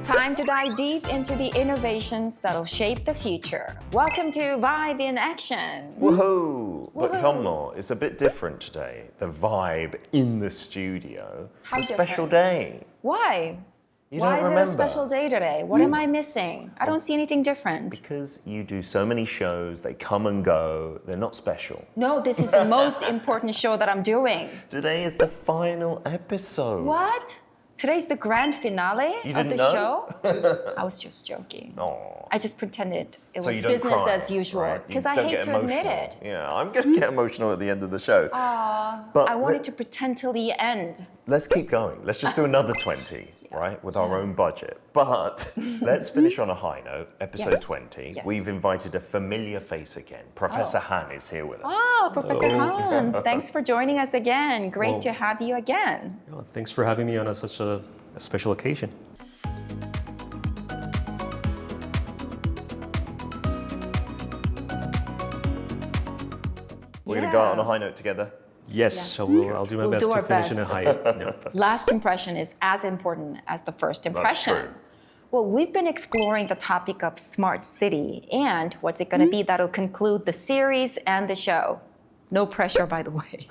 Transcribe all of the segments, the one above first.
Time to dive deep into the innovations that'll shape the future. Welcome to Vibe in Action. Woohoo! But Hyunmo, it's a bit different today. The vibe in the studio. How It's a special different? day. Why? You Why don't is remember? it a special day today? What am I missing? I don't see anything different. Because you do so many shows, they come and go, they're not special. No, this is the most important show that I'm doing. Today is the final episode. What? Today's the grand finale You of didn't the know? show? I was just joking. Aw. I just pretended it So was you don't business cry, as usual. right? You Because I don't hate get to admit emotional. it. Yeah, I'm going to get emotional at the end of the show. But I wanted to pretend till the end. Let's keep going. Let's just do another 20, right, with our own budget. But let's finish on a high note. Episode Yes. 20. Yes. We've invited a familiar face again. Professor Han is here with us. Oh, Professor Han, thanks for joining us again. Great to have you again. Well, thanks for having me on such a special occasion. We're going to go out on a high note together. Yes, Yeah. so I'll do my We'll best do to our finish in a best. high note. Last impression is as important as the first impression. true. Well, we've been exploring the topic of smart city and what's it going to be that'll conclude the series and the show. No pressure, by the way.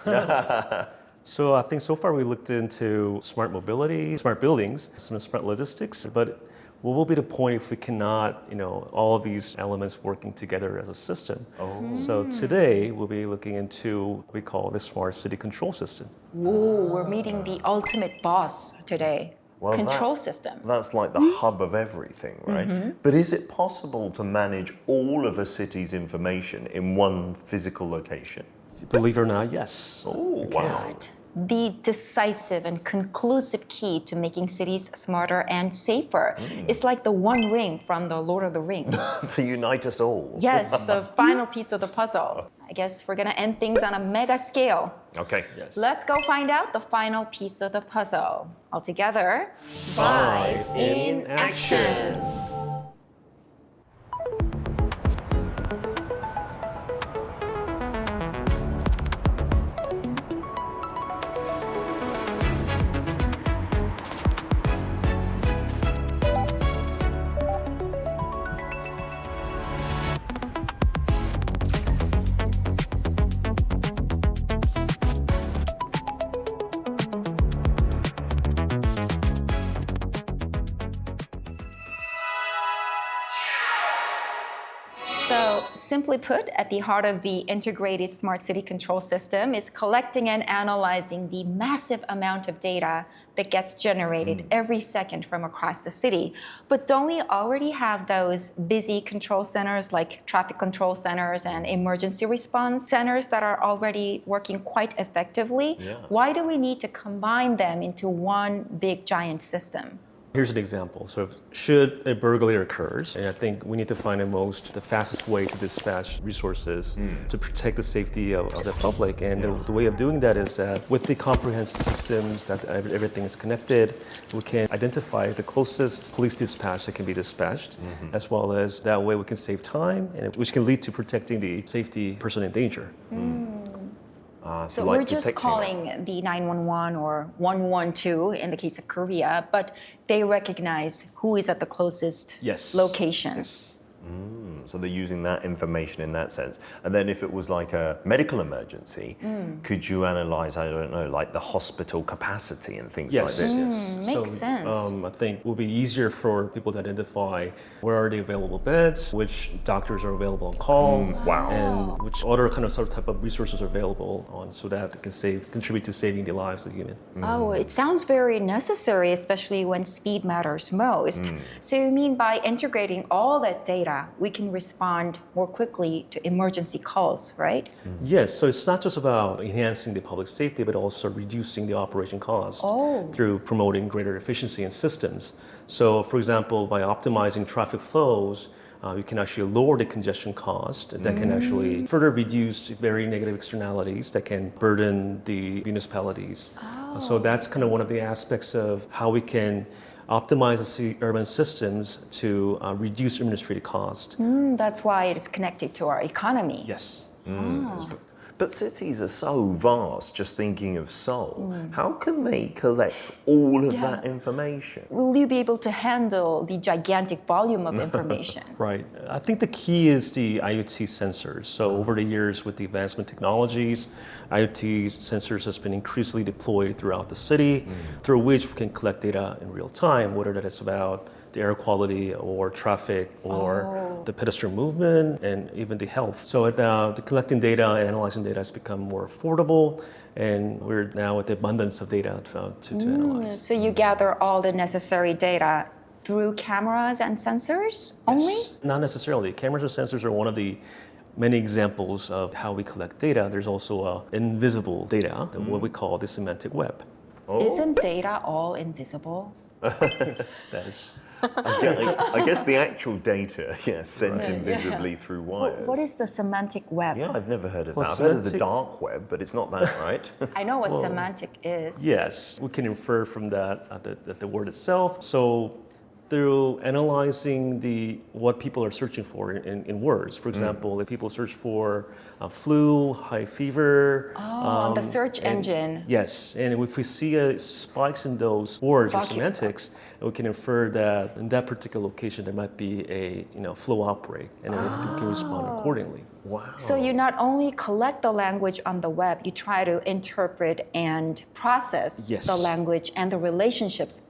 So I think so far we looked into smart mobility, smart buildings, some smart logistics, but what will be the point if we cannot, all of these elements working together as a system? So today we'll be looking into what we call the smart city control system. Ooh, we're meeting the ultimate boss today. Well, Control system. That's like the hub of everything, right? But is it possible to manage all of a city's information in one physical location? Believe it or not, yes. Oh, wow. Right. The decisive and conclusive key to making cities smarter and safer. It's like the one ring from the Lord of the Rings. To unite us all. Yes, the final piece of the puzzle. I guess we're gonna end things on a mega scale. Okay. Yes. Let's go find out the final piece of the puzzle. All together, Vibe in in action. So, simply put, at the heart of the integrated smart city control system is collecting and analyzing the massive amount of data that gets generated every second from across the city. But don't we already have those busy control centers like traffic control centers and emergency response centers that are already working quite effectively? Yeah. Why do we need to combine them into one big giant system? Here's an example. So should a burglary occurs, and I think we need to find the fastest way to dispatch resources to protect the safety of the public. And the way of doing that is that with the comprehensive systems that everything is connected, we can identify the closest police dispatch that can be dispatched, as well as that way we can save time, and which can lead to protecting the safety person in danger. So like we're just detecting calling the 911 or 112 in the case of Korea, but they recognize who is at the closest Yes. location. Yes. So they're using that information in that sense. And then if it was like a medical emergency, could you analyze, I don't know, like the hospital capacity and things like Yes. this? Makes sense. I think it will be easier for people to identify where are the available beds, which doctors are available on call, wow. and which other kind of sort of type of resources are available on, so that it can contribute to saving the lives of humans. Oh, it sounds very necessary, especially when speed matters most. So you mean by integrating all that data, we can respond more quickly to emergency calls, right? Yes, so it's not just about enhancing the public safety, but also reducing the operation cost through promoting greater efficiency in systems. So, for example, by optimizing traffic flows, you can actually lower the congestion cost that can actually further reduce very negative externalities that can burden the municipalities. So that's kind of one of the aspects of how we can optimize the urban systems to reduce administrative cost. That's why it's connected to our economy. Yes. But cities are so vast, just thinking of Seoul. How can they collect all of that information? Will you be able to handle the gigantic volume of information? Right. I think the key is the IoT sensors. So over the years with the advancement technologies, IoT sensors has been increasingly deployed throughout the city, through which we can collect data in real time, whether that is about the air quality or traffic or the pedestrian movement and even the health. So the collecting data and analyzing data has become more affordable, and we're now with the abundance of data to analyze. So you gather all the necessary data through cameras and sensors only? Yes. Not necessarily. Cameras and sensors are one of the many examples of how we collect data. There's also invisible data, what we call the semantic web. Isn't data all invisible? That is. I guess the actual data, sent invisibly through wires. What is the semantic web? Yeah, I've never heard of Well, that. I've heard of the semantic- dark web, but it's not that, right? I know what semantic is. Yes, we can infer from that the word itself. So through analyzing what people are searching for in words. For example, if people search for flu, high fever. On the search engine. Yes, and if we see spikes in those words or semantics, we can infer that in that particular location there might be a flu outbreak, and then we can respond accordingly. Wow. So you not only collect the language on the web, you try to interpret and process Yes. the language and the relationships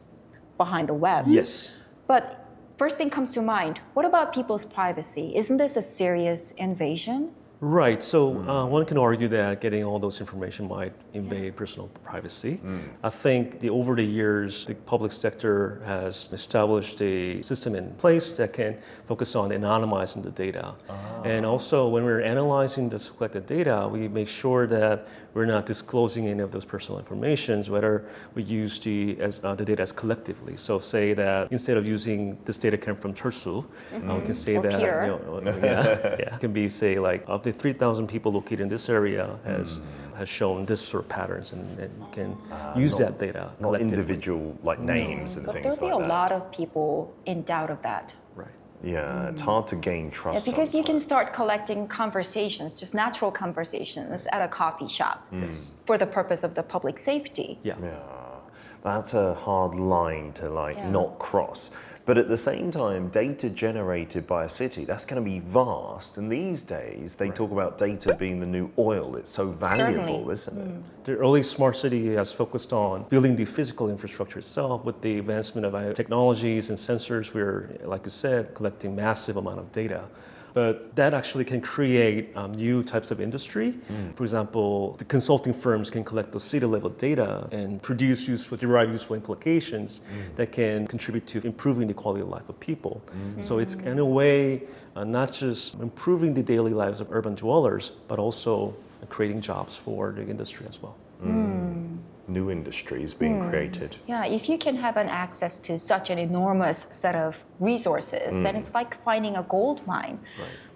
behind the web. Yes. But first thing comes to mind, what about people's privacy? Isn't this a serious invasion? Right. So one can argue that getting all those information might invade personal privacy. I think over the years, the public sector has established a system in place that can focus on anonymizing the data. And also, when we're analyzing this collected data, we make sure that we're not disclosing any of those personal informations, whether we use the data as collectively. So say that instead of using this data came from Chursu, we can say Or that Peter. it can be say like of the 3,000 people located in this area has shown this sort of patterns, and can use that data Not collectively. individual names and But things there'll be like a that. lot of people in doubt of that. Right. Yeah, it's hard to gain trust. Because you can sometimes. start collecting conversations, just natural conversations at a coffee shop for the purpose of the public safety. Yeah. Yeah, that's a hard line to not cross. But at the same time, data generated by a city, that's going to be vast. And these days, they talk about data being the new oil. It's so valuable, isn't it? The early smart city has focused on building the physical infrastructure itself. With the advancement of technologies and sensors, we're, like you said, collecting massive amount of data. But that actually can create new types of industry. For example, the consulting firms can collect those city-level data and derive useful implications that can contribute to improving the quality of life of people. So it's in a way not just improving the daily lives of urban dwellers, but also creating jobs for the industry as well. New industries being created. Yeah, if you can have an access to such an enormous set of resources, then it's like finding a gold mine.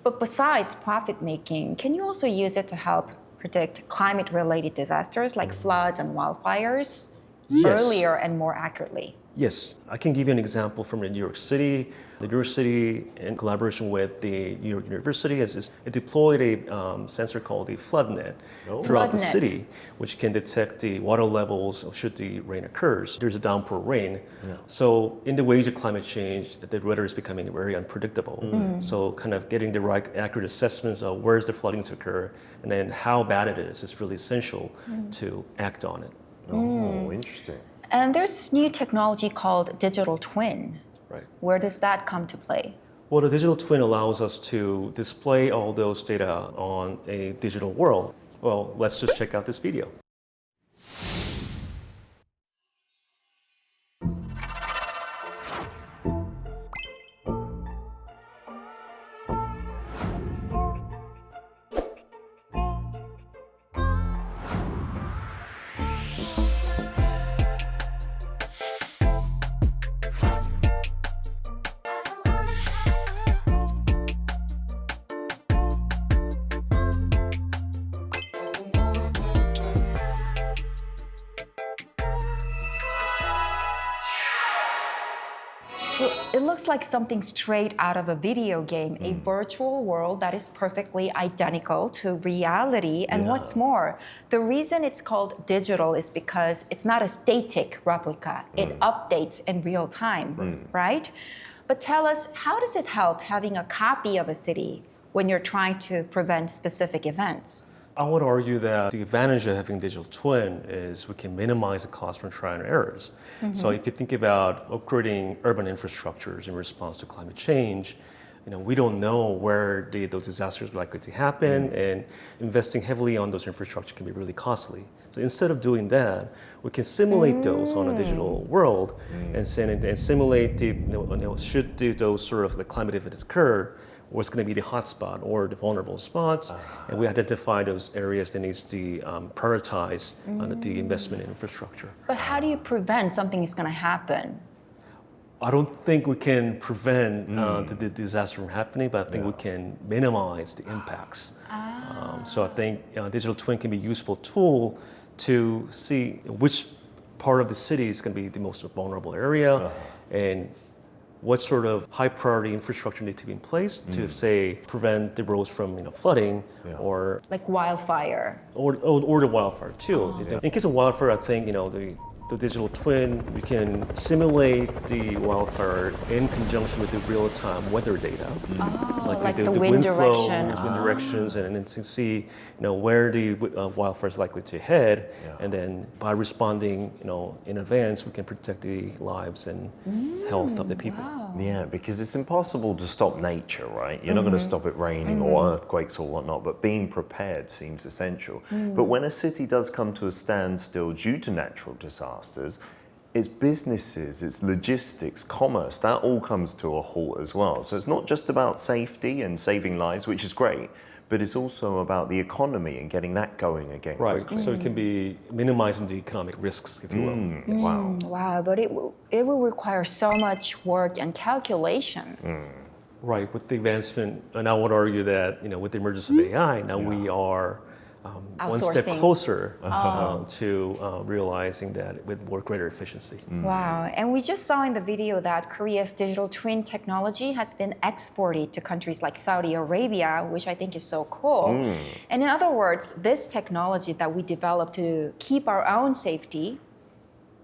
But besides profit making, can you also use it to help predict climate-related disasters like floods and wildfires earlier and more accurately? Yes, I can give you an example from New York City. New York City, in collaboration with the New York University, has deployed a sensor called the FloodNet throughout the FloodNet. city, which can detect the water levels should the rain occurs. There's a downpour rain. So in the wage of climate change, the weather is becoming very unpredictable. So kind of getting the right accurate assessments of where's the floodings occur and then how bad it is really essential to act on it. Oh, interesting. And there's this new technology called digital twin. Right. Where does that come to play? Well, the digital twin allows us to display all those data on a digital world. Well, let's just check out this video. Well, it looks like something straight out of a video game, a virtual world that is perfectly identical to reality. And what's more, the reason it's called digital is because it's not a static replica. It updates in real time, right? But tell us, how does it help having a copy of a city when you're trying to prevent specific events? I would argue that the advantage of having digital twin is we can minimize the cost from trial and errors. So if you think about upgrading urban infrastructures in response to climate change, we don't know where those disasters are likely to happen, and investing heavily on those infrastructure can be really costly. So instead of doing that, we can simulate those on a digital world and simulate should those sort of the climate events occur, what's going to be the hotspot or the vulnerable spots, and we identify those areas that needs to prioritize the investment in infrastructure. But how do you prevent something is going to happen? I don't think we can prevent the disaster from happening, but I think we can minimize the impacts. So I think digital twin can be a useful tool to see which part of the city is going to be the most vulnerable area, and what sort of high priority infrastructure needs to be in place to, say, prevent the roads from flooding or Like wildfire. or the wildfire too. In case of wildfire, I think the digital twin, we can simulate the wildfire in conjunction with the real-time weather data, like the wind direction. flows, wind directions, and then to see where the wildfire is likely to head, and then by responding in advance, we can protect the lives and health of the people. Wow. Yeah, because it's impossible to stop nature, right? You're not going to stop it raining or earthquakes or whatnot, but being prepared seems essential. But when a city does come to a standstill due to natural disasters, its businesses, its logistics, commerce, that all comes to a halt as well. So it's not just about safety and saving lives, which is great, but it's also about the economy and getting that going again. Right, quickly. so it can be minimizing the economic risks, if you will. Yes. Wow. Wow, but it will require so much work and calculation. Right, with the advancement, and I would argue that with the emergence of AI, now we are one step Outsourcing. closer to realizing that with more greater efficiency. Wow, and we just saw in the video that Korea's digital twin technology has been exported to countries like Saudi Arabia, which I think is so cool. And in other words, this technology that we developed to keep our own safety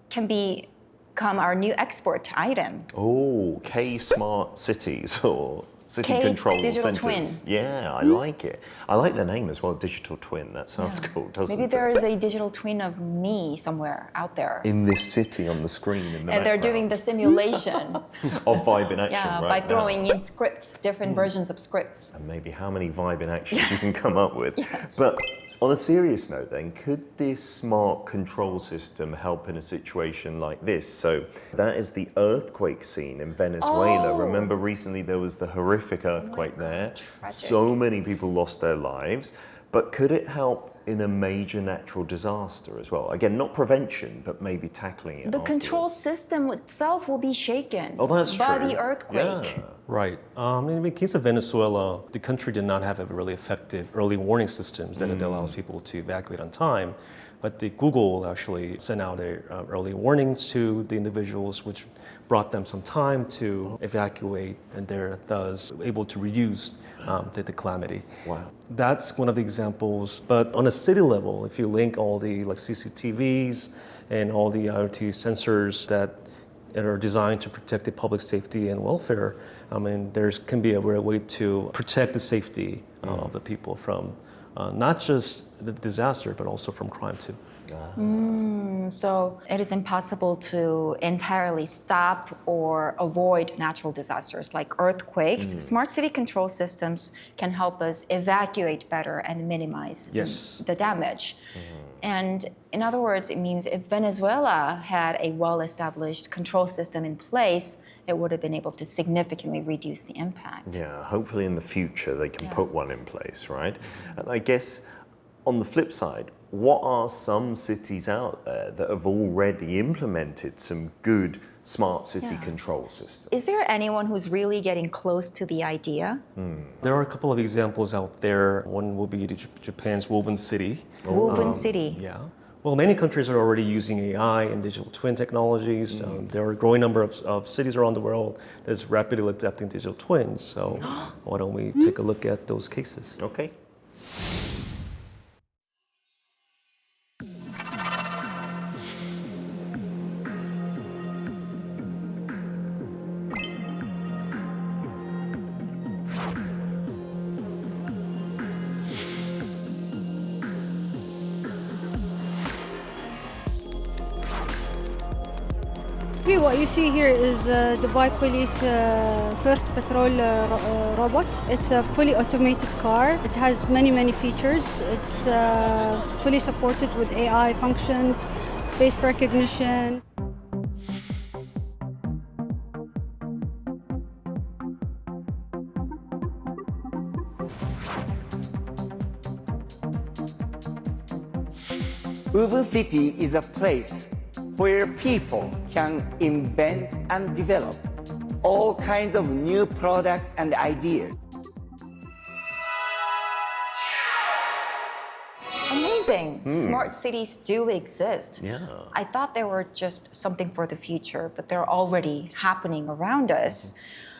can become our new export item. Oh, K-smart cities or city K control digital centers. twin. Yeah, I like it. I like the name as well, digital twin. That sounds cool, doesn't Maybe it? there is a digital twin of me somewhere out there. In this city on the screen in the And they're doing background. the simulation. Of Vibe in Action Yeah, right by now. throwing in scripts, different versions of scripts. And maybe how many Vibe in Actions you can come up with. But on a serious note then, could this smart control system help in a situation like this? So that is the earthquake scene in Venezuela. Oh. Remember recently there was the horrific earthquake there. tragic. So many people lost their lives. But could it help in a major natural disaster as well? Again, not prevention, but maybe tackling it The control afterwards. system itself will be shaken Oh, that's by true. the earthquake. Yeah. Right. In the case of Venezuela, the country did not have a really effective early warning systems that allows people to evacuate on time. But the Google actually sent out early warnings to the individuals, which brought them some time to evacuate, and they're thus able to reduce the calamity. Wow. That's one of the examples. But on a city level, if you link all the CCTVs and all the IoT sensors that are designed to protect the public safety and welfare, there can be a real way to protect the safety of the people from not just the disaster, but also from crime too. So it is impossible to entirely stop or avoid natural disasters like earthquakes. Smart city control systems can help us evacuate better and minimize Yes. the damage. And in other words, it means if Venezuela had a well-established control system in place, it would have been able to significantly reduce the impact. Yeah, hopefully in the future they can put one in place, right? And I guess on the flip side, what are some cities out there that have already implemented some good smart city control systems? Is there anyone who's really getting close to the idea? There are a couple of examples out there. One will be Japan's Woven City. Woven City. Yeah. Well, many countries are already using AI and digital twin technologies. There are a growing number of cities around the world that's rapidly adapting digital twins. So why don't we take a look at those cases? Okay. What you see here is Dubai Police first patrol robot. It's a fully automated car. It has many features. It's fully supported with AI functions, face recognition. Urban city is a place where people can invent and develop all kinds of new products and ideas. Amazing. Smart cities do exist. Yeah. I thought they were just something for the future, but they're already happening around us.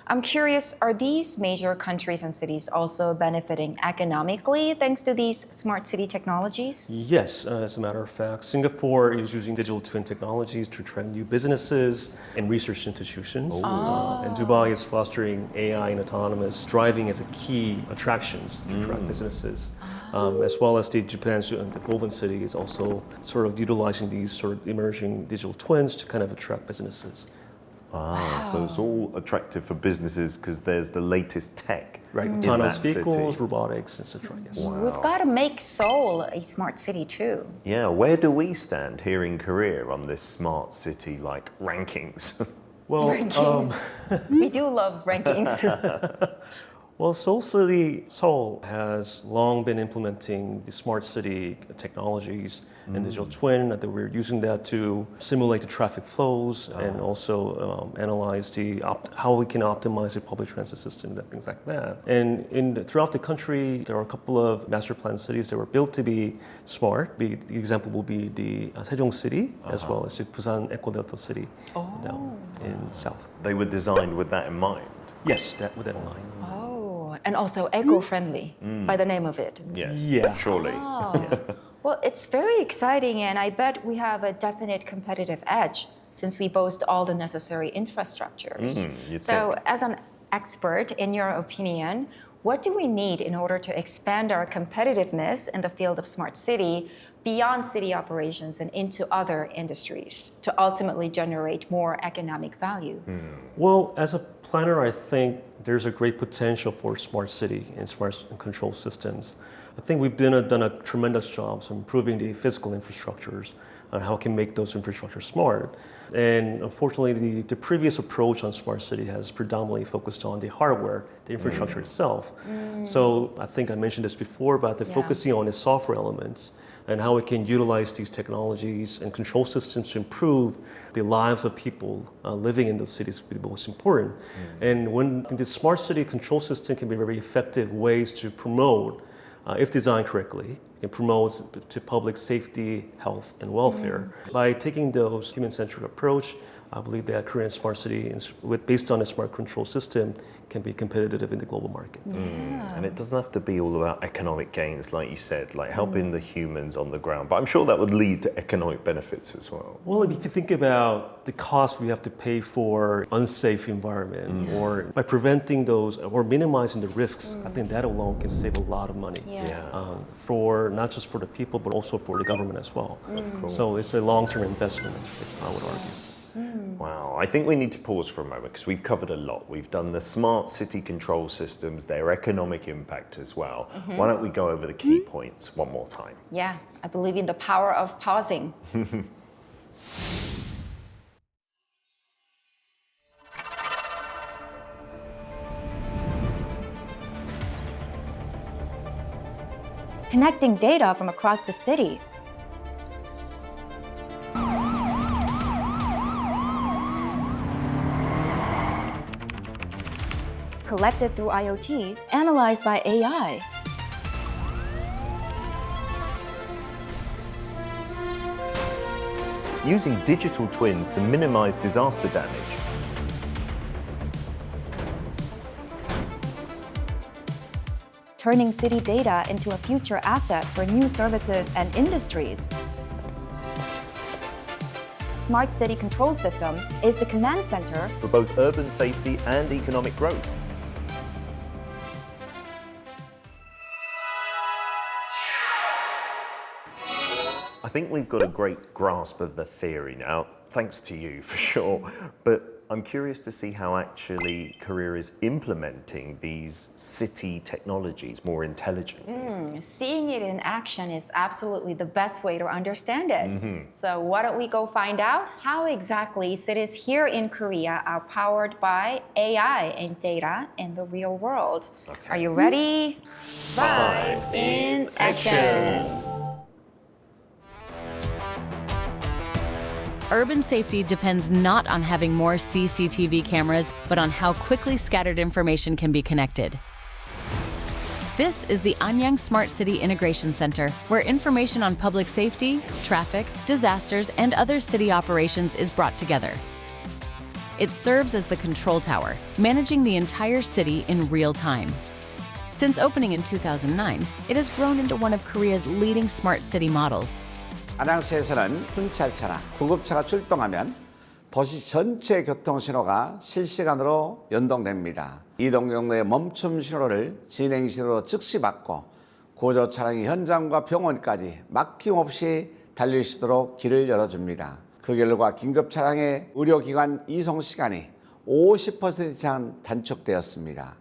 I'm curious, are these major countries and cities also benefiting economically thanks to these smart city technologies? Yes, as a matter of fact, Singapore is using digital twin technologies to attract new businesses and research institutions. And Dubai is fostering AI and autonomous driving as a key attractions to attract businesses. As well as Japan's the Golden City is also sort of utilizing these sort of emerging digital twins to kind of attract businesses. Ah, so it's all attractive for businesses because there's the latest tech. Right, in autonomous that vehicles, city. robotics, etc. Yes. We've got to make Seoul a smart city too. Yeah, where do we stand here in Korea on this smart city like rankings? Well, Rankings. We do love rankings. Well, Seoul has long been implementing the smart city technologies and digital twin. That we're using that to simulate the traffic flows and also analyze how we can optimize the public transit system and things like that. And throughout the country, there are a couple of master plan cities that were built to be smart. The example will be the Sejong city as well as the Busan Eco Delta city down in south. They were designed with that in mind. Yes, with that in mind. And also eco-friendly by the name of it. Yes, Yeah. surely. Well, it's very exciting, and I bet we have a definite competitive edge since we boast all the necessary infrastructures. you'd So, think. as an expert, in your opinion, what do we need in order to expand our competitiveness in the field of smart city beyond city operations and into other industries to ultimately generate more economic value? Well, as a planner, I think there's a great potential for smart city and smart control systems. I think we've done a tremendous job of improving the physical infrastructures and how we can make those infrastructures smart. And unfortunately, the previous approach on smart city has predominantly focused on the hardware, the infrastructure itself. So I think I mentioned this before, but focusing on the software elements and how we can utilize these technologies and control systems to improve the lives of people living in those cities will be the most important. And when the smart city control system can be very effective ways to promote, if designed correctly, can promote to public safety, health, and welfare. By taking those human-centric approach, I believe that Korean smart city, based on a smart control system, can be competitive in the global market. And it doesn't have to be all about economic gains, like you said, like helping the humans on the ground. But I'm sure that would lead to economic benefits as well. Well, if you think about the cost we have to pay for unsafe environment, or by preventing those or minimizing the risks, I think that alone can save a lot of money. For not just for the people, but also for the government as well. Of course. So it's a long-term investment, I would argue. Wow, I think we need to pause for a moment because we've covered a lot. We've done the smart city control systems, their economic impact as well. Why don't we go over the key points one more time? Yeah, I believe in the power of pausing. Connecting data from across the city. Collected through IoT, analyzed by AI. using digital twins to minimize disaster damage. Turning city data into a future asset for new services and industries. Smart City Control System is the command center For both urban safety and economic growth. I think we've got a great grasp of the theory now, thanks to you for sure, but I'm curious to see how actually Korea is implementing these city technologies more intelligently. Seeing it in action is absolutely the best way to understand it. So why don't we go find out how exactly cities here in Korea are powered by AI and data in the real world. Okay. Are you ready? Vibe in action! Urban safety depends not on having more CCTV cameras, but on how quickly scattered information can be connected. This is the Anyang Smart City Integration Center, where information on public safety, traffic, disasters, and other city operations is brought together. It serves as the control tower, managing the entire city in real time. Since opening in 2009, it has grown into one of Korea's leading smart city models. 안양시에서는 순찰차나 구급차가 출동하면 도시 전체 교통신호가 실시간으로 연동됩니다. 이동 경로의 멈춤 신호를 진행 신호로 즉시 받고 구조 차량이 현장과 병원까지 막힘없이 달릴 수 있도록 길을 열어줍니다. 그 결과 긴급 차량의 의료기관 이송 시간이 50% 이상 단축되었습니다.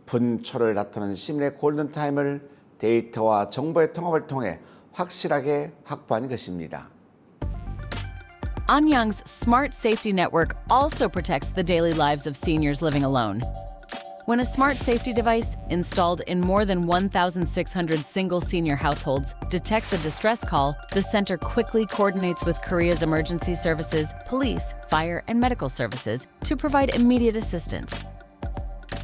분초를 다투는 시민의 골든타임을 데이터와 정보의 통합을 통해 확실하게 확보한 것입니다. Anyang's smart safety network also protects the daily lives of seniors living alone. When a smart safety device, installed in more than 1,600 single senior households, detects a distress call, the center quickly coordinates with Korea's emergency services, police, fire, and medical services to provide immediate assistance.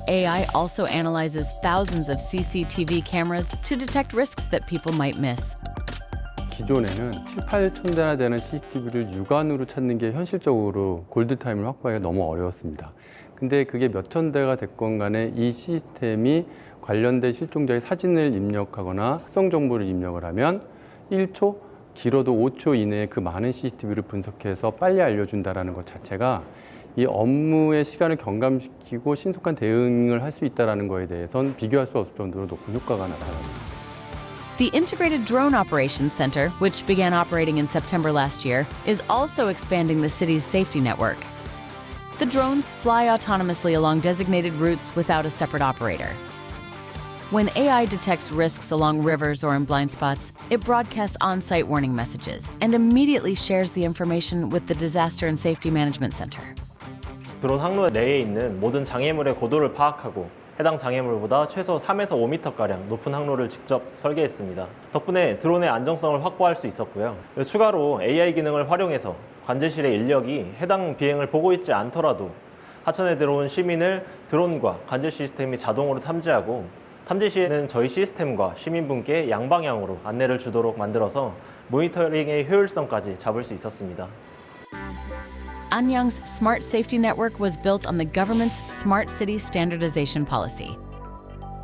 AI also analyzes thousands of CCTV cameras to detect risks that people might miss. 기존에는 7, 8천 대나 되는 CCTV를 육안으로 찾는 게 현실적으로 골든타임을 확보하기가 너무 어려웠습니다. 근데 그게 몇천 대가 됐건 간에 이 시스템이 관련된 실종자의 사진을 입력하거나 특성 정보를 입력을 하면 1초, 길어도 5초 이내에 그 많은 CCTV를 분석해서 빨리 알려준다는 것 자체가 이 업무의 시간을 경감시키고 신속한 대응을 할 수 있다는 것에 대해서는 비교할 수 없을 정도로 높은 효과가 나타납니다. The Integrated Drone Operations Center, which began operating in September last year, is also expanding the city's safety network. The drones fly autonomously along designated routes without a separate operator. When AI detects risks along rivers or in blind spots, it broadcasts on-site warning messages and immediately shares the information with the Disaster and Safety Management Center. 드론 항로 내에 있는 모든 장애물의 고도를 파악하고 해당 장애물보다 최소 3에서 5m가량 높은 항로를 직접 설계했습니다. 덕분에 드론의 안정성을 확보할 수 있었고요. 추가로 AI 기능을 활용해서 관제실의 인력이 해당 비행을 보고 있지 않더라도 하천에 들어온 시민을 드론과 관제 시스템이 자동으로 탐지하고 탐지 시에는 저희 시스템과 시민분께 양방향으로 안내를 주도록 만들어서 모니터링의 효율성까지 잡을 수 있었습니다. Anyang's smart safety network was built on the government's Smart City Standardization Policy.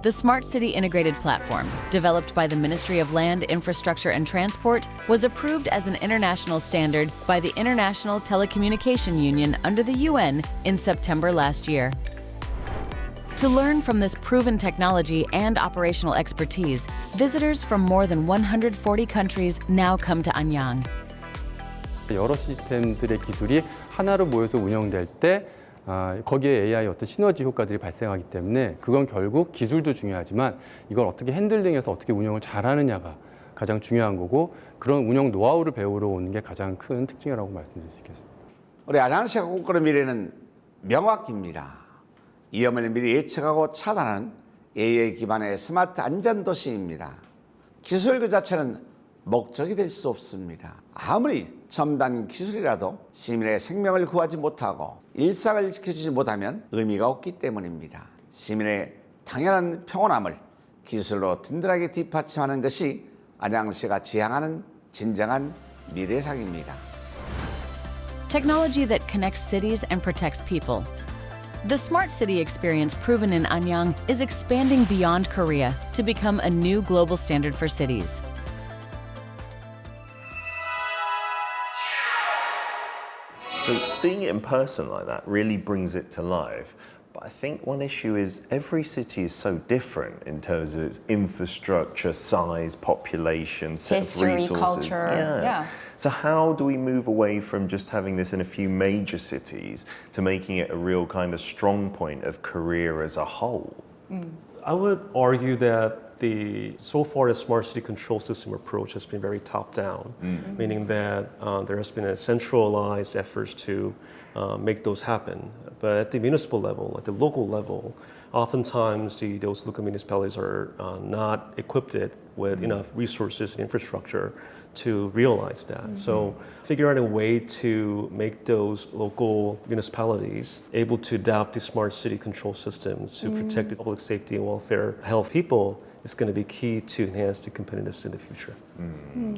The Smart City Integrated Platform, developed by the Ministry of Land, Infrastructure and Transport, was approved as an international standard by the International Telecommunication Union under the UN in September last year. To learn from this proven technology and operational expertise, visitors from more than 140 countries now come to Anyang. 여러 시스템들의 기술이 하나로 모여서 운영될 때 거기에 AI 어떤 시너지 효과들이 발생하기 때문에 그건 결국 기술도 중요하지만 이걸 어떻게 핸들링해서 어떻게 운영을 잘하느냐가 가장 중요한 거고 그런 운영 노하우를 배우러 오는 게 가장 큰 특징이라고 말씀드릴 수 있겠습니다. 우리 안양시가 꿈꾸는 미래는 명확입니다. 위험을 미리 예측하고 차단하는 AI 기반의 스마트 안전도시입니다. 기술 그 자체는 목적이 될 수 없습니다. 아무리 첨단 기술이라도 시민의 생명을 구하지 못하고 일상을 지켜주지 못하면 의미가 없기 때문입니다. 시민의 당연한 평온함을 기술로 든든하게 뒷받침하는 것이 안양시가 지향하는 진정한 미래상입니다. technology that connects cities and protects people. The smart city experience proven in Anyang is expanding beyond Korea to become a new global standard for cities. So seeing it in person like that really brings it to life. But I think one issue is every city is so different in terms of its infrastructure, size, population, set History, of resources. culture, yeah. So how do we move away from just having this in a few major cities to making it a real kind of strong point of Korea as a whole? I would argue that so far the smart city control system approach has been very top-down, meaning that there has been a centralized efforts to make those happen. But at the municipal level, at the local level, oftentimes those local municipalities are not equipped with enough resources and infrastructure to realize that. So figure out a way to make those local municipalities able to adopt the smart city control systems to protect the public safety and welfare, health people is going to be key to enhance the competitiveness in the future.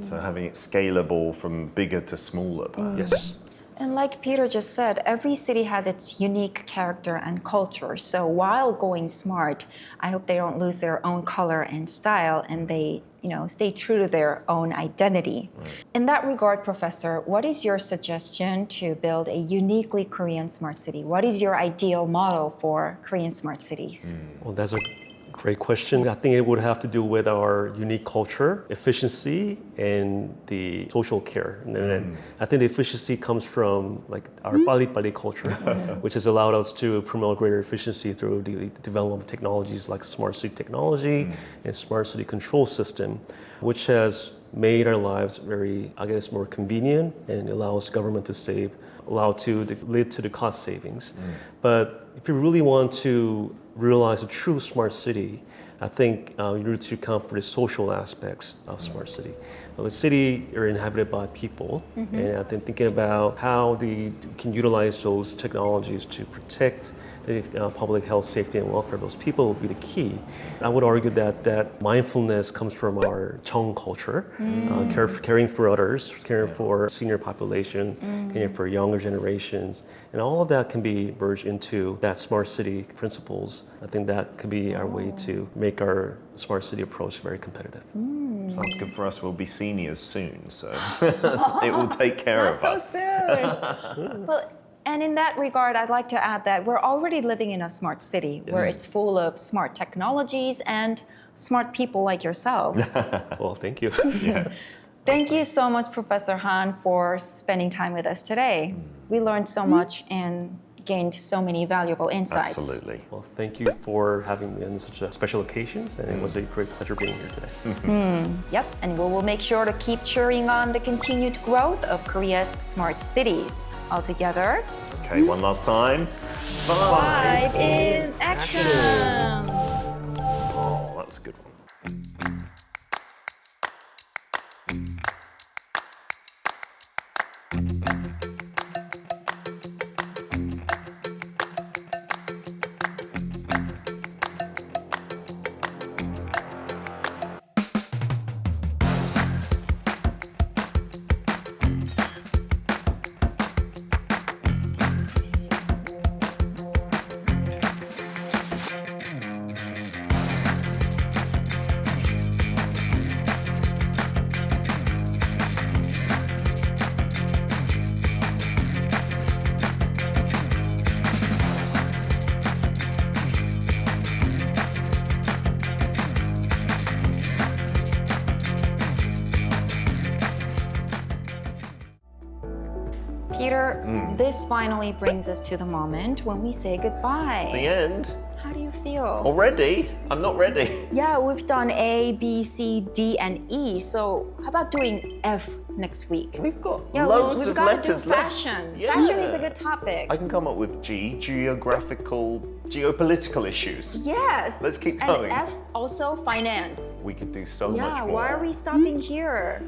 So having it scalable from bigger to smaller, perhaps. Yes. And like Peter just said, every city has its unique character and culture. So while going smart, I hope they don't lose their own color and style and they, stay true to their own identity. In that regard, Professor, what is your suggestion to build a uniquely Korean smart city? What is your ideal model for Korean smart cities? Well, that's a great question. I think it would have to do with our unique culture, efficiency, and the social care. And then I think the efficiency comes from our pali culture, which has allowed us to promote greater efficiency through the development of technologies like smart city technology and smart city control system, which has made our lives very, more convenient and allows government to lead to the cost savings. But if you really want to realize a true smart city, I think you need to account for the social aspects of smart city. The city are inhabited by people, and I've been thinking about how they can utilize those technologies to protect the public health, safety, and welfare of those people will be the key. I would argue that mindfulness comes from our Cheong culture, caring for others, caring for senior population, caring for younger generations, and all of that can be merged into that smart city principles. I think that could be our way to make our smart city approach very competitive. Sounds good for us. We'll be seniors soon, so it will take care of us. So soon. Well, and in that regard, I'd like to add that we're already living in a smart city where it's full of smart technologies and smart people like yourself. Well, thank you. Thank you so much, Professor Han, for spending time with us today. We learned so much and gained so many valuable insights. Absolutely. Well, thank you for having me on such a special occasions, and it was a great pleasure being here today. Yep, and we will make sure to keep cheering on the continued growth of Korea's smart cities. All together, Okay, one last time. Vibe in action! Oh, that was a good one. Peter, this finally brings us to the moment when we say goodbye. The end? How do you feel? Already? I'm not ready. Yeah, we've done A, B, C, D, and E. So how about doing F next week? We've got Yeah, loads we've of got letters to do left. fashion. Yeah. Fashion is a good topic. I can come up with G, geopolitical issues. Yes. Let's keep going. And F, also finance. We could do so much Yeah, more. why are we stopping here?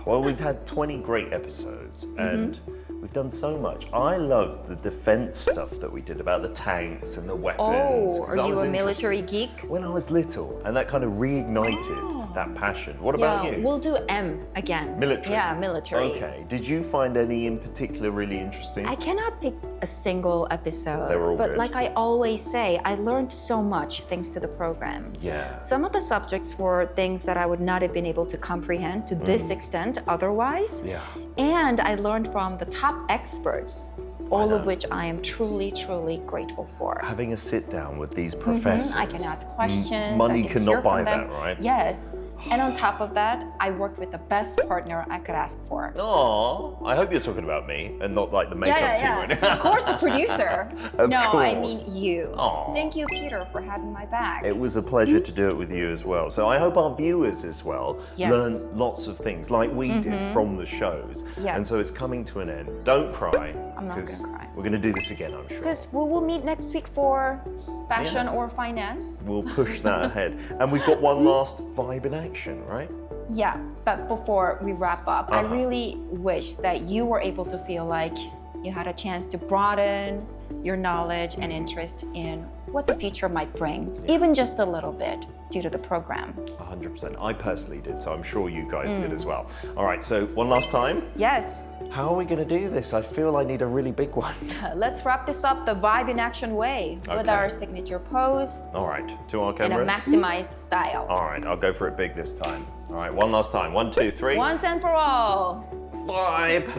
Well, we've had 20 great episodes and we've done so much. I loved the defense stuff that we did about the tanks and the weapons. Oh, 'cause are I you was a military interested geek? when I was little, and that kind of reignited that passion. What about you? We'll do M again. Military? Yeah, military. Okay. Did you find any in particular really interesting? I cannot pick a single episode, They were all but good. like I always say, I learned so much thanks to the program. Yeah. Some of the subjects were things that I would not have been able to comprehend to this extent otherwise. Yeah. And I learned from the top experts, all know. of which I am truly, truly grateful for. Having a sit down with these professors. I can ask questions. Money I can cannot hear buy from them. that, right? Yes. And on top of that, I worked with the best partner I could ask for. Oh, I hope you're talking about me and not like the makeup team right now. Of course, the producer. Of no, I course. mean you. Aw. Thank you, Peter, for having my back. It was a pleasure to do it with you as well. So I hope our viewers as well Yes. learn lots of things like we did from the shows. Yeah. And so it's coming to an end. Don't cry. I'm not 'cause gonna cry. We're going to do this again, I'm sure. Because we will meet next week for fashion or finance. We'll push that ahead. And we've got one last vibe in action, right? Yeah, but before we wrap up, I really wish that you were able to feel like you had a chance to broaden your knowledge and interest in what the future might bring, even just a little bit due to the program. 100%. I personally did, so I'm sure you guys did as well. All right, so one last time. Yes, How are we going to do this? I feel I need a really big one. let's wrap this up the vibe in action way with Okay. our signature pose All right, to our in a cameras. maximized style. All right, I'll go for it big this time. All right, one last time. 1, 2, 3. Once and for all, Vibe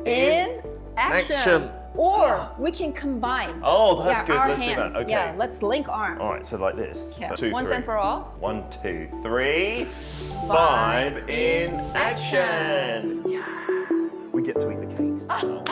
in action. Or we can combine. Oh, that's good. Our Let's do hands. that. Okay. Yeah, let's link arms. All right, so like this. Yeah. 2, Once 3. and for all. 1, 2, 3. Vibe in action. Yeah. We get to eat the cakes now.